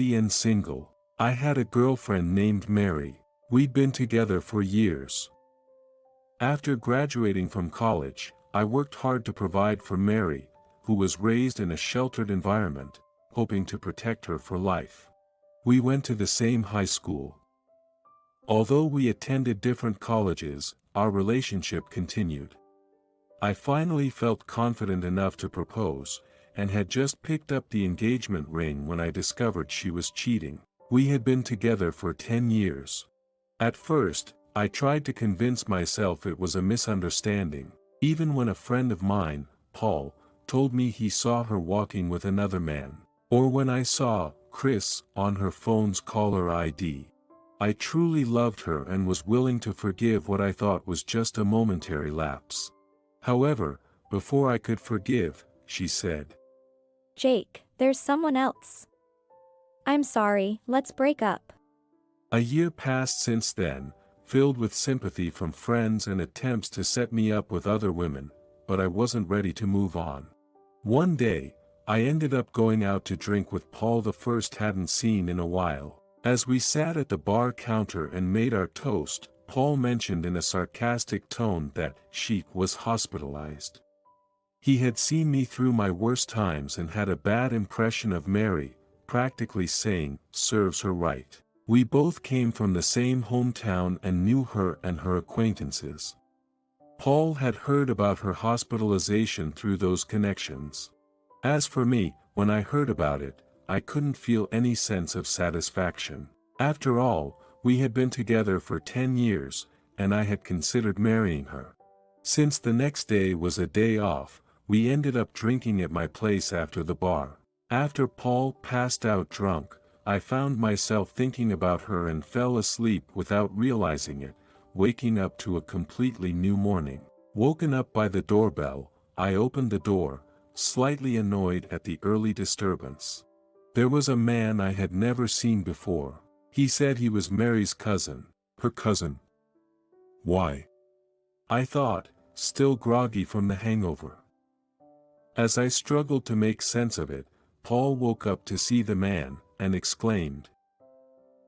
and single. I had a girlfriend named Mary. We'd been together for years. After graduating from college, I worked hard to provide for Mary, who was raised in a sheltered environment, hoping to protect her for life. We went to the same high school. Although we attended different colleges, our relationship continued. I finally felt confident enough to propose, and had just picked up the engagement ring when I discovered she was cheating. We had been together for 10 years. At first, I tried to convince myself it was a misunderstanding, even when a friend of mine, Paul, told me he saw her walking with another man, or when I saw Chris on her phone's caller ID. I truly loved her and was willing to forgive what I thought was just a momentary lapse. However, before I could forgive, she said, "Jake, there's someone else. I'm sorry, let's break up." A year passed since then, filled with sympathy from friends and attempts to set me up with other women, but I wasn't ready to move on. One day, I ended up going out to drink with Paul the first hadn't seen in a while. As we sat at the bar counter and made our toast, Paul mentioned in a sarcastic tone that she was hospitalized. He had seen me through my worst times and had a bad impression of Mary, practically saying, "Serves her right." We both came from the same hometown and knew her and her acquaintances. Paul had heard about her hospitalization through those connections. As for me, when I heard about it, I couldn't feel any sense of satisfaction. After all, we had been together for 10 years, and I had considered marrying her. Since the next day was a day off, we ended up drinking at my place after the bar. After Paul passed out drunk, I found myself thinking about her and fell asleep without realizing it, waking up to a completely new morning. Woken up by the doorbell, I opened the door, slightly annoyed at the early disturbance. There was a man I had never seen before. He said he was Mary's cousin. Her cousin? Why? I thought, still groggy from the hangover. As I struggled to make sense of it, Paul woke up to see the man, and exclaimed,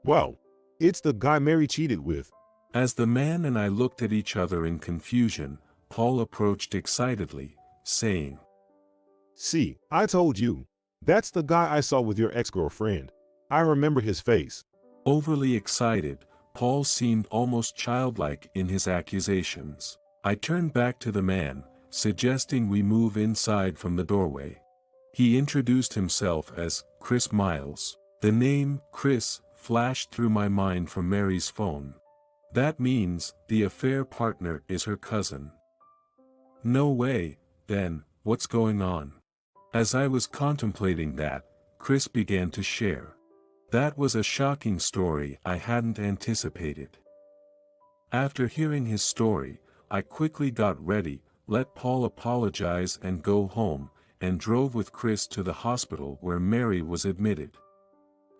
"Wow, it's the guy Mary cheated with." As the man and I looked at each other in confusion, Paul approached excitedly, saying, "See, I told you. That's the guy I saw with your ex-girlfriend. I remember his face." Overly excited, Paul seemed almost childlike in his accusations. I turned back to the man, suggesting we move inside from the doorway. He introduced himself as Chris Miles. The name Chris flashed through my mind from Mary's phone. That means the affair partner is her cousin. No way, then, what's going on? As I was contemplating that, Chris began to share. That was a shocking story I hadn't anticipated. After hearing his story, I quickly got ready, let Paul apologize and go home, and drove with Chris to the hospital where Mary was admitted.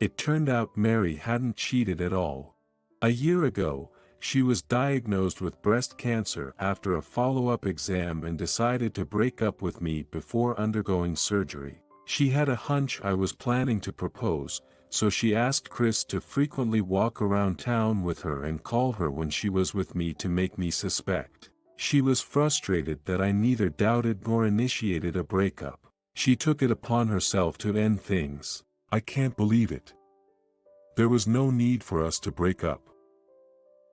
It turned out Mary hadn't cheated at all. A year ago, she was diagnosed with breast cancer after a follow-up exam and decided to break up with me before undergoing surgery. She had a hunch I was planning to propose, so she asked Chris to frequently walk around town with her and call her when she was with me to make me suspect. She was frustrated that I neither doubted nor initiated a breakup. She took it upon herself to end things. I can't believe it. There was no need for us to break up.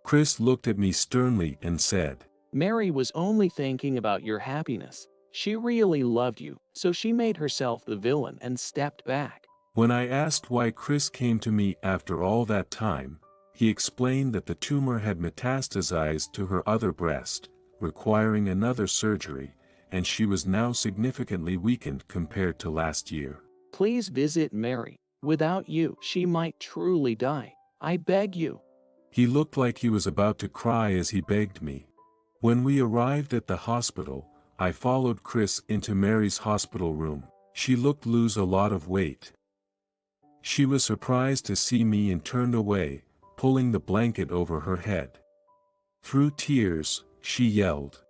Chris looked at me sternly and said, "Mary was only thinking about your happiness. She really loved you, so she made herself the villain and stepped back." When I asked why Chris came to me after all that time, he explained that the tumor had metastasized to her other breast, requiring another surgery, and she was now significantly weakened compared to last year. "Please visit Mary. Without you, she might truly die. I beg you." He looked like he was about to cry as he begged me. When we arrived at the hospital, I followed Chris into Mary's hospital room. She looked to lose a lot of weight. She was surprised to see me and turned away, pulling the blanket over her head. Through tears, she yelled,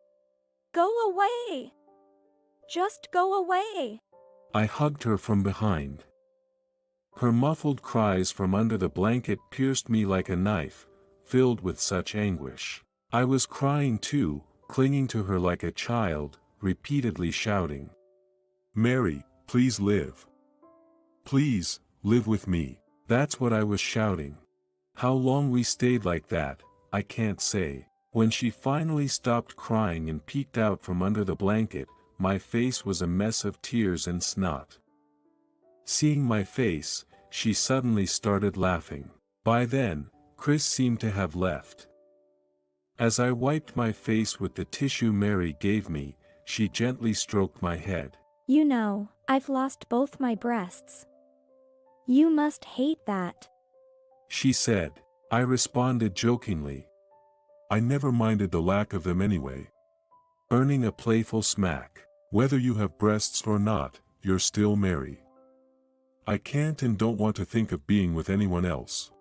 "Go away! Just go away!" I hugged her from behind. Her muffled cries from under the blanket pierced me like a knife, filled with such anguish. I was crying too, clinging to her like a child, repeatedly shouting, "Mary, please live. Please, live with me." That's what I was shouting. How long we stayed like that, I can't say. When she finally stopped crying and peeked out from under the blanket, my face was a mess of tears and snot. Seeing my face, she suddenly started laughing. By then, Chris seemed to have left. As I wiped my face with the tissue Mary gave me, she gently stroked my head. You know, I've lost both my breasts. You must hate that. She said. I responded jokingly. I never minded the lack of them anyway. Earning a playful smack. Whether you have breasts or not, you're still Mary. I can't and don't want to think of being with anyone else.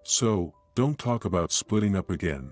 So, don't talk about splitting up again.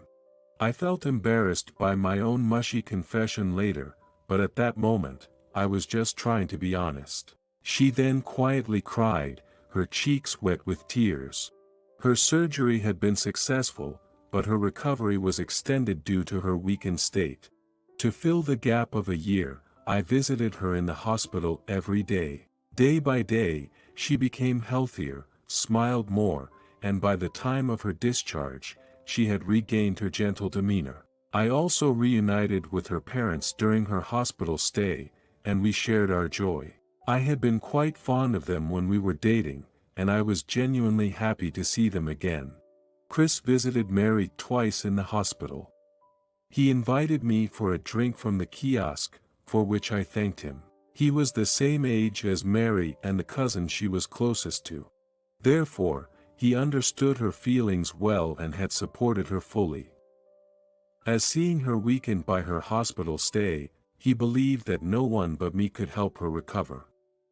I felt embarrassed by my own mushy confession later, but at that moment, I was just trying to be honest. She then quietly cried, her cheeks wet with tears. Her surgery had been successful, but her recovery was extended due to her weakened state. To fill the gap of a year, I visited her in the hospital every day. Day by day, she became healthier, smiled more, and by the time of her discharge, she had regained her gentle demeanor. I also reunited with her parents during her hospital stay, and we shared our joy. I had been quite fond of them when we were dating, and I was genuinely happy to see them again. Chris visited Mary twice in the hospital. He invited me for a drink from the kiosk, for which I thanked him. He was the same age as Mary and the cousin she was closest to. Therefore, he understood her feelings well and had supported her fully. As seeing her weakened by her hospital stay, he believed that no one but me could help her recover.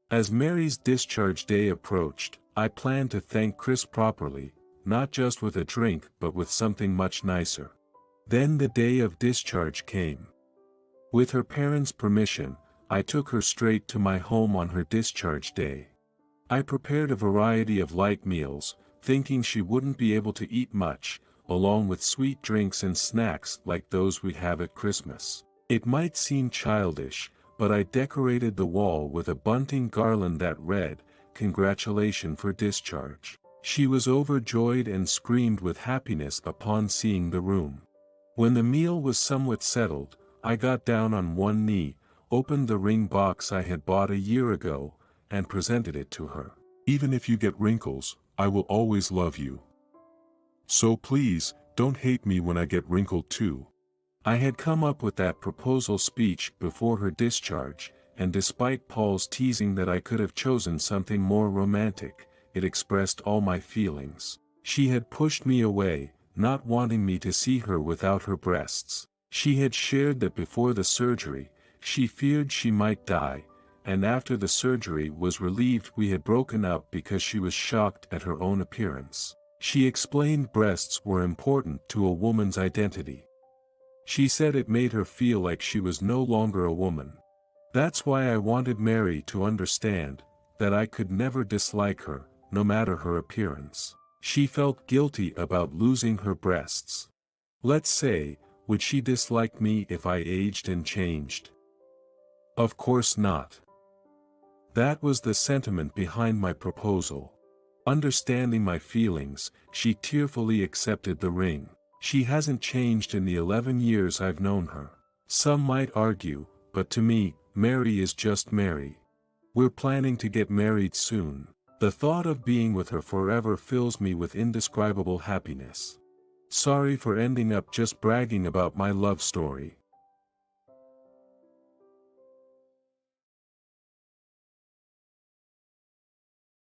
As Mary's discharge day approached, I planned to thank Chris properly, not just with a drink but with something much nicer. Then the day of discharge came. With her parents' permission, I took her straight to my home on her discharge day. I prepared a variety of light meals, thinking she wouldn't be able to eat much, along with sweet drinks and snacks like those we have at Christmas. It might seem childish, but I decorated the wall with a bunting garland that read, "Congratulations for discharge." She was overjoyed and screamed with happiness upon seeing the room. When the meal was somewhat settled, I got down on one knee, opened the ring box I had bought a year ago, and presented it to her. "Even if you get wrinkles, I will always love you. So please, don't hate me when I get wrinkled too." I had come up with that proposal speech before her discharge, and despite Paul's teasing that I could have chosen something more romantic, it expressed all my feelings. She had pushed me away, not wanting me to see her without her breasts. She had shared that before the surgery, she feared she might die, and after the surgery was relieved we had broken up because she was shocked at her own appearance. She explained breasts were important to a woman's identity. She said it made her feel like she was no longer a woman. That's why I wanted Mary to understand that I could never dislike her, no matter her appearance. She felt guilty about losing her breasts. Let's say, would she dislike me if I aged and changed? Of course not. That was the sentiment behind my proposal. Understanding my feelings, she tearfully accepted the ring. She hasn't changed in the 11 years I've known her. Some might argue, but to me, Mary is just Mary. We're planning to get married soon. The thought of being with her forever fills me with indescribable happiness. Sorry for ending up just bragging about my love story.